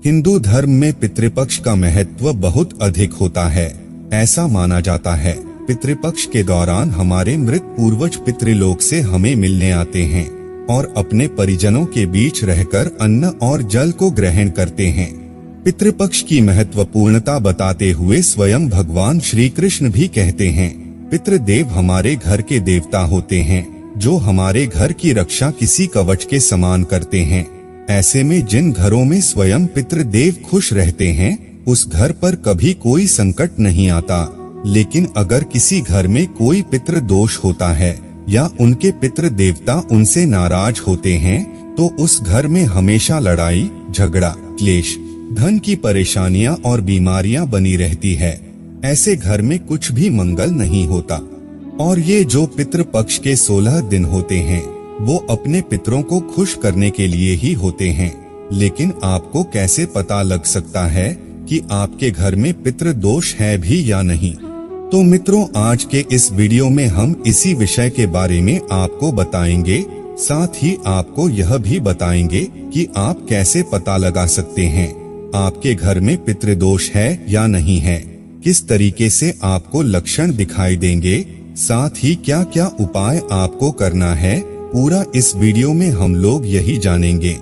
हिंदू धर्म में पितृपक्ष का महत्व बहुत अधिक होता है। ऐसा माना जाता है पितृपक्ष के दौरान हमारे मृत पूर्वज पितृलोक से हमें मिलने आते हैं और अपने परिजनों के बीच रहकर अन्न और जल को ग्रहण करते हैं। पितृपक्ष की महत्वपूर्णता बताते हुए स्वयं भगवान श्री कृष्ण भी कहते हैं, पितृदेव हमारे घर के देवता होते हैं जो हमारे घर की रक्षा किसी कवच के समान करते हैं। ऐसे में जिन घरों में स्वयं पितृदेव खुश रहते हैं उस घर पर कभी कोई संकट नहीं आता। लेकिन अगर किसी घर में कोई पितृ दोष होता है या उनके पितृ देवता उनसे नाराज होते हैं तो उस घर में हमेशा लड़ाई, झगड़ा, क्लेश, धन की परेशानियां और बीमारियां बनी रहती है। ऐसे घर में कुछ भी मंगल नहीं होता। और ये जो पितृपक्ष के 16 दिन होते हैं वो अपने पितरों को खुश करने के लिए ही होते हैं। लेकिन आपको कैसे पता लग सकता है कि आपके घर में पितृ दोष है भी या नहीं? तो मित्रों, आज के इस वीडियो में हम इसी विषय के बारे में आपको बताएंगे। साथ ही आपको यह भी बताएंगे कि आप कैसे पता लगा सकते हैं आपके घर में पितृदोष है या नहीं है, किस तरीके से आपको लक्षण दिखाई देंगे, साथ ही क्या क्या उपाय आपको करना है, पूरा इस वीडियो में हम लोग यही जानेंगे।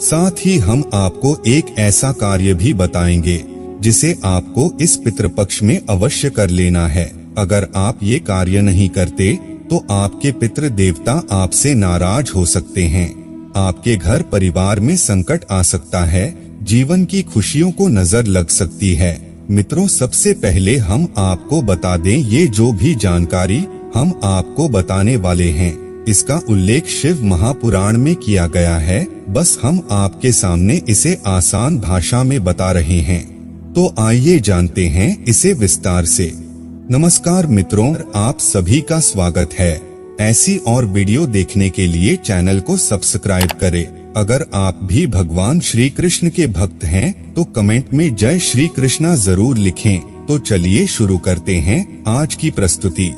साथ ही हम आपको एक ऐसा कार्य भी बताएंगे जिसे आपको इस पितृपक्ष में अवश्य कर लेना है। अगर आप ये कार्य नहीं करते तो आपके पितृ देवता आपसे नाराज हो सकते हैं, आपके घर परिवार में संकट आ सकता है, जीवन की खुशियों को नजर लग सकती है। मित्रों, सबसे पहले हम आपको बता दें, ये जो भी जानकारी हम आपको बताने वाले हैं इसका उल्लेख शिव महापुराण में किया गया है। बस हम आपके सामने इसे आसान भाषा में बता रहे हैं। तो आइए जानते हैं इसे विस्तार से। नमस्कार मित्रों, आप सभी का स्वागत है। ऐसी और वीडियो देखने के लिए चैनल को सब्सक्राइब करें। अगर आप भी भगवान श्री कृष्ण के भक्त हैं तो कमेंट में जय श्री कृष्णा जरूर लिखें। तो चलिए शुरू करते हैं आज की प्रस्तुति।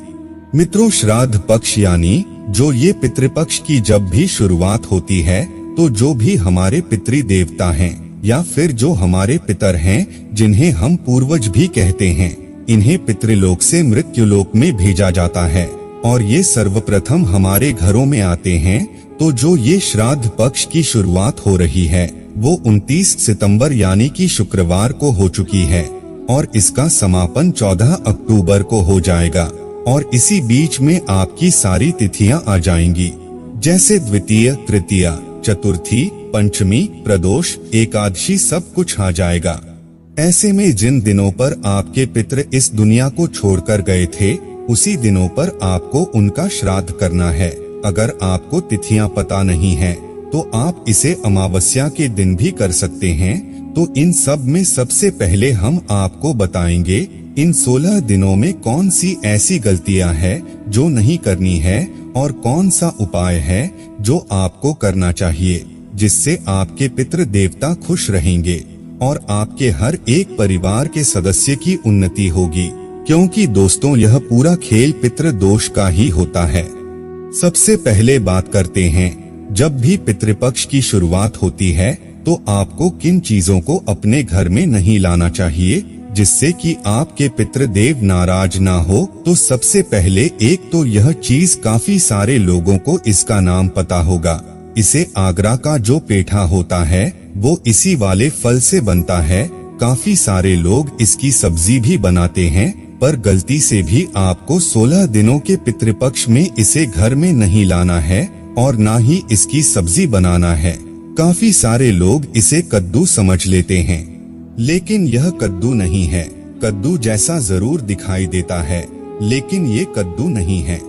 मित्रों, श्राद्ध पक्ष यानी जो ये पितृपक्ष की जब भी शुरुआत होती है तो जो भी हमारे पितृ देवता हैं या फिर जो हमारे पितर हैं जिन्हें हम पूर्वज भी कहते हैं, इन्हें पितृलोक से मृत्युलोक में भेजा जाता है और ये सर्वप्रथम हमारे घरों में आते हैं। तो जो ये श्राद्ध पक्ष की शुरुआत हो रही है वो 29 सितंबर यानी कि शुक्रवार को हो चुकी है और इसका समापन 14 अक्टूबर को हो जाएगा। और इसी बीच में आपकी सारी तिथियां आ जाएंगी, जैसे द्वितीय, तृतीया, चतुर्थी, पंचमी, प्रदोष, एकादशी, सब कुछ आ जाएगा। ऐसे में जिन दिनों पर आपके पितृ इस दुनिया को छोड़कर गए थे उसी दिनों पर आपको उनका श्राद्ध करना है। अगर आपको तिथियां पता नहीं है तो आप इसे अमावस्या के दिन भी कर सकते हैं। तो इन सब में सबसे पहले हम आपको बताएंगे इन 16 दिनों में कौन सी ऐसी गलतियां हैं जो नहीं करनी है और कौन सा उपाय है जो आपको करना चाहिए जिससे आपके पितृ देवता खुश रहेंगे और आपके हर एक परिवार के सदस्य की उन्नति होगी। क्योंकि दोस्तों, यह पूरा खेल पितृ दोष का ही होता है। सबसे पहले बात करते हैं, जब भी पितृपक्ष की शुरुआत होती है तो आपको किन चीजों को अपने घर में नहीं लाना चाहिए जिससे कि आपके पितृदेव नाराज ना हो। तो सबसे पहले एक तो यह चीज काफी सारे लोगों को इसका नाम पता होगा। इसे आगरा का जो पेठा होता है वो इसी वाले फल से बनता है। काफी सारे लोग इसकी सब्जी भी बनाते हैं, पर गलती से भी आपको 16 दिनों के पितृपक्ष में इसे घर में नहीं लाना है और ना ही इसकी सब्जी बनाना है। काफी सारे लोग इसे कद्दू समझ लेते हैं, लेकिन यह कद्दू नहीं है। कद्दू जैसा जरूर दिखाई देता है लेकिन ये कद्दू नहीं है।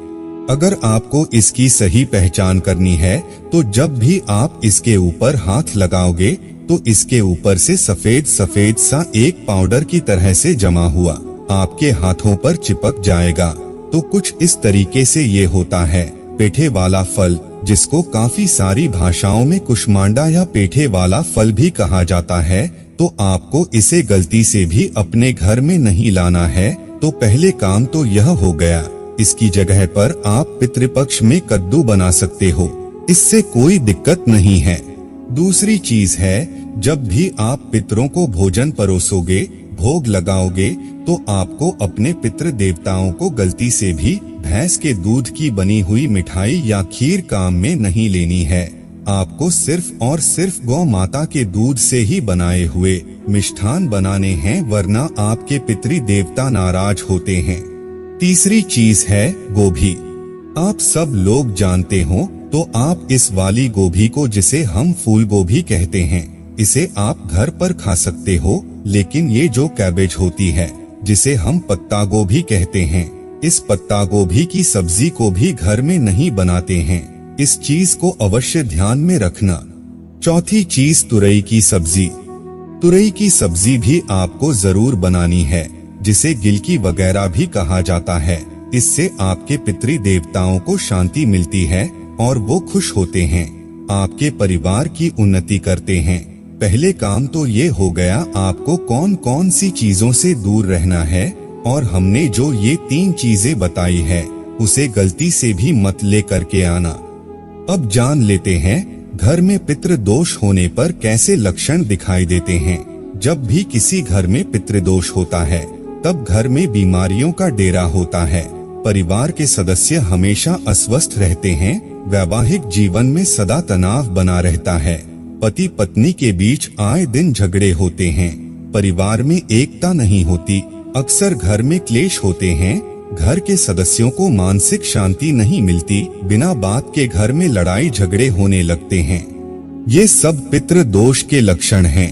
अगर आपको इसकी सही पहचान करनी है तो जब भी आप इसके ऊपर हाथ लगाओगे तो इसके ऊपर से सफेद सफेद सा एक पाउडर की तरह से जमा हुआ आपके हाथों पर चिपक जाएगा। तो कुछ इस तरीके से ये होता है पेठे वाला फल, जिसको काफी सारी भाषाओं में कुष्मांडा या पेठे वाला फल भी कहा जाता है। तो आपको इसे गलती से भी अपने घर में नहीं लाना है। तो पहले काम तो यह हो गया। इसकी जगह पर आप पितृपक्ष में कद्दू बना सकते हो, इससे कोई दिक्कत नहीं है। दूसरी चीज है, जब भी आप पितरों को भोजन परोसोगे, भोग लगाओगे, तो आपको अपने पितृ देवताओं को गलती से भी भैंस के दूध की बनी हुई मिठाई या खीर काम में नहीं लेनी है। आपको सिर्फ और सिर्फ गौ माता के दूध से ही बनाए हुए मिष्ठान बनाने हैं, वरना आपके पितृ देवता नाराज होते हैं। तीसरी चीज है गोभी। आप सब लोग जानते हो तो आप इस वाली गोभी को, जिसे हम फूल गोभी कहते हैं, इसे आप घर पर खा सकते हो, लेकिन ये जो कैबेज होती है, जिसे हम पत्ता गोभी कहते हैं, इस पत्ता गोभी की सब्जी को भी घर में नहीं बनाते हैं। इस चीज को अवश्य ध्यान में रखना। चौथी चीज तुरई की सब्जी। तुरई की सब्जी भी आपको जरूर बनानी है, जिसे गिलकी वगैरह भी कहा जाता है। इससे आपके पितृ देवताओं को शांति मिलती है और वो खुश होते हैं, आपके परिवार की उन्नति करते हैं। पहले काम तो ये हो गया आपको कौन कौन सी चीजों से दूर रहना है, और हमने जो ये 3 चीजें बताई है, उसे गलती से भी मत ले करके आना। अब जान लेते हैं घर में पितृ दोष होने पर कैसे लक्षण दिखाई देते हैं। जब भी किसी घर में पितृ दोष होता है, तब घर में बीमारियों का डेरा होता है। परिवार के सदस्य हमेशा अस्वस्थ रहते हैं। वैवाहिक जीवन में सदा तनाव बना रहता है। पति पत्नी के बीच आए दिन झगड़े होते हैं। परिवार में एकता नहीं होती। अक्सर घर में क्लेश होते हैं। घर के सदस्यों को मानसिक शांति नहीं मिलती। बिना बात के घर में लड़ाई झगड़े होने लगते हैं। ये सब पितृ दोष के लक्षण हैं।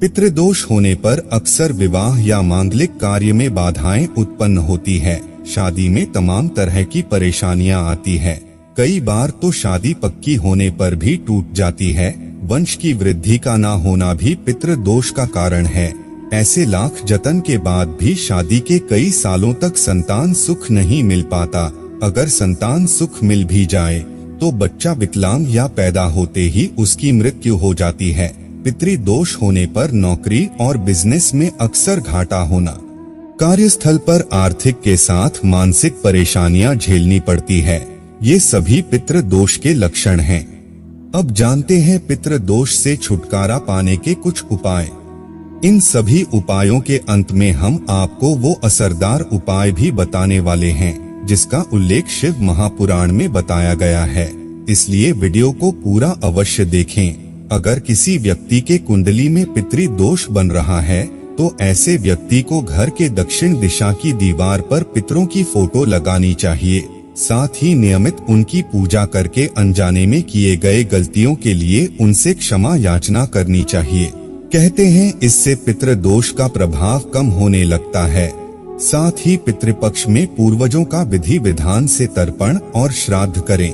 पितृ दोष होने पर अक्सर विवाह या मांगलिक कार्य में बाधाएं उत्पन्न होती है। शादी में तमाम तरह की परेशानियां आती है। कई बार तो शादी पक्की होने पर भी टूट जाती है। वंश की वृद्धि का ना होना भी पितृ दोष का कारण है। ऐसे लाख जतन के बाद भी शादी के कई सालों तक संतान सुख नहीं मिल पाता। अगर संतान सुख मिल भी जाए तो बच्चा विकलांग या पैदा होते ही उसकी मृत्यु हो जाती है। पितृ दोष होने पर नौकरी और बिजनेस में अक्सर घाटा होना, कार्यस्थल पर आर्थिक के साथ मानसिक परेशानियां झेलनी पड़ती है। ये सभी पितृ दोष के लक्षण हैं। अब जानते हैं पितृ दोष से छुटकारा पाने के कुछ उपाय। इन सभी उपायों के अंत में हम आपको वो असरदार उपाय भी बताने वाले हैं, जिसका उल्लेख शिव महापुराण में बताया गया है। इसलिए वीडियो को पूरा अवश्य देखें। अगर किसी व्यक्ति के कुंडली में पितृ दोष बन रहा है, तो ऐसे व्यक्ति को घर के दक्षिण दिशा की दीवार पर पितरों की फोटो लगानी चाहिए। साथ ही नियमित उनकी पूजा करके अनजाने में किए गए गलतियों के लिए उनसे क्षमा याचना करनी चाहिए। कहते हैं इससे पितृ दोष का प्रभाव कम होने लगता है। साथ ही पितृपक्ष में पूर्वजों का विधि विधान से तर्पण और श्राद्ध करें।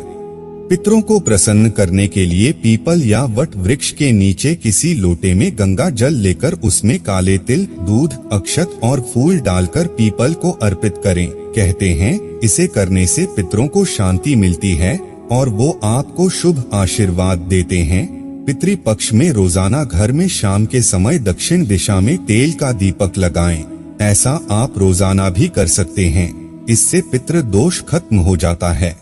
पितरों को प्रसन्न करने के लिए पीपल या वट वृक्ष के नीचे किसी लोटे में गंगा जल लेकर उसमें काले तिल, दूध, अक्षत और फूल डालकर पीपल को अर्पित करें। कहते हैं इसे करने से पितरों को शांति मिलती है और वो आपको शुभ आशीर्वाद देते हैं। पितृ पक्ष में रोजाना घर में शाम के समय दक्षिण दिशा में तेल का दीपक लगाएं। ऐसा आप रोजाना भी कर सकते हैं। इससे पितृ दोष खत्म हो जाता है।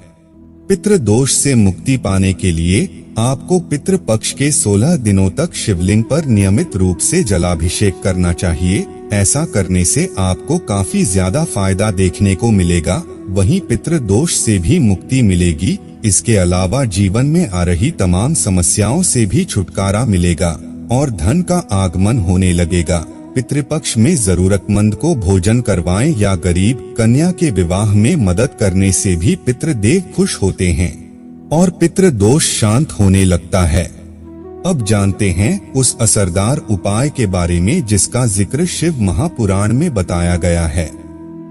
पितृ दोष से मुक्ति पाने के लिए आपको पितृ पक्ष के 16 दिनों तक शिवलिंग पर नियमित रूप से जलाभिषेक करना चाहिए। ऐसा करने से आपको काफी ज्यादा फायदा देखने को मिलेगा। वहीं पितृ दोष से भी मुक्ति मिलेगी। इसके अलावा जीवन में आ रही तमाम समस्याओं से भी छुटकारा मिलेगा और धन का आगमन होने लगेगा। पितृपक्ष में जरूरतमंद को भोजन करवाएं या गरीब कन्या के विवाह में मदद करने से भी पितृदेव खुश होते हैं और पितृ दोष शांत होने लगता है। अब जानते हैं उस असरदार उपाय के बारे में जिसका जिक्र शिव महापुराण में बताया गया है।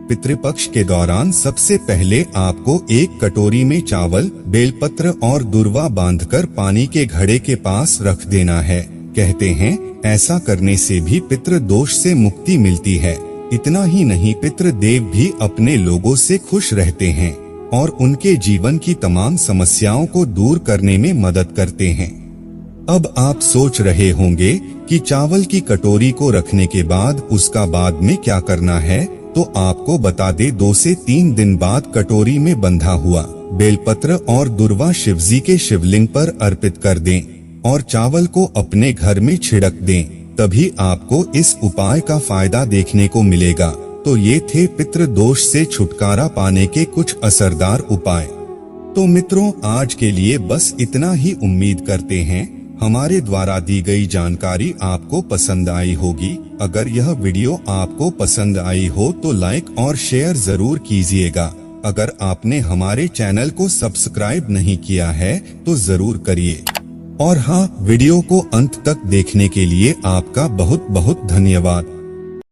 पितृपक्ष के दौरान सबसे पहले आपको एक कटोरी में चावल, बेलपत्र और दुर्वा बांधकर पानी के घड़े के पास रख देना है। कहते हैं ऐसा करने से भी पितृ दोष से मुक्ति मिलती है। इतना ही नहीं, पितृ देव भी अपने लोगों से खुश रहते हैं और उनके जीवन की तमाम समस्याओं को दूर करने में मदद करते हैं। अब आप सोच रहे होंगे कि चावल की कटोरी को रखने के बाद उसका बाद में क्या करना है, तो आपको बता दे 2 से 3 दिन बाद कटोरी में बंधा हुआ बेलपत्र और दुर्वा शिवजी के शिवलिंग पर अर्पित कर दें। और चावल को अपने घर में छिड़क दें, तभी आपको इस उपाय का फायदा देखने को मिलेगा। तो ये थे पितृ दोष से छुटकारा पाने के कुछ असरदार उपाय। तो मित्रों, आज के लिए बस इतना ही। उम्मीद करते हैं हमारे द्वारा दी गई जानकारी आपको पसंद आई होगी। अगर यह वीडियो आपको पसंद आई हो तो लाइक और शेयर जरूर कीजिएगा। अगर आपने हमारे चैनल को सब्सक्राइब नहीं किया है तो जरूर करिए। और हाँ, वीडियो को अंत तक देखने के लिए आपका बहुत बहुत धन्यवाद।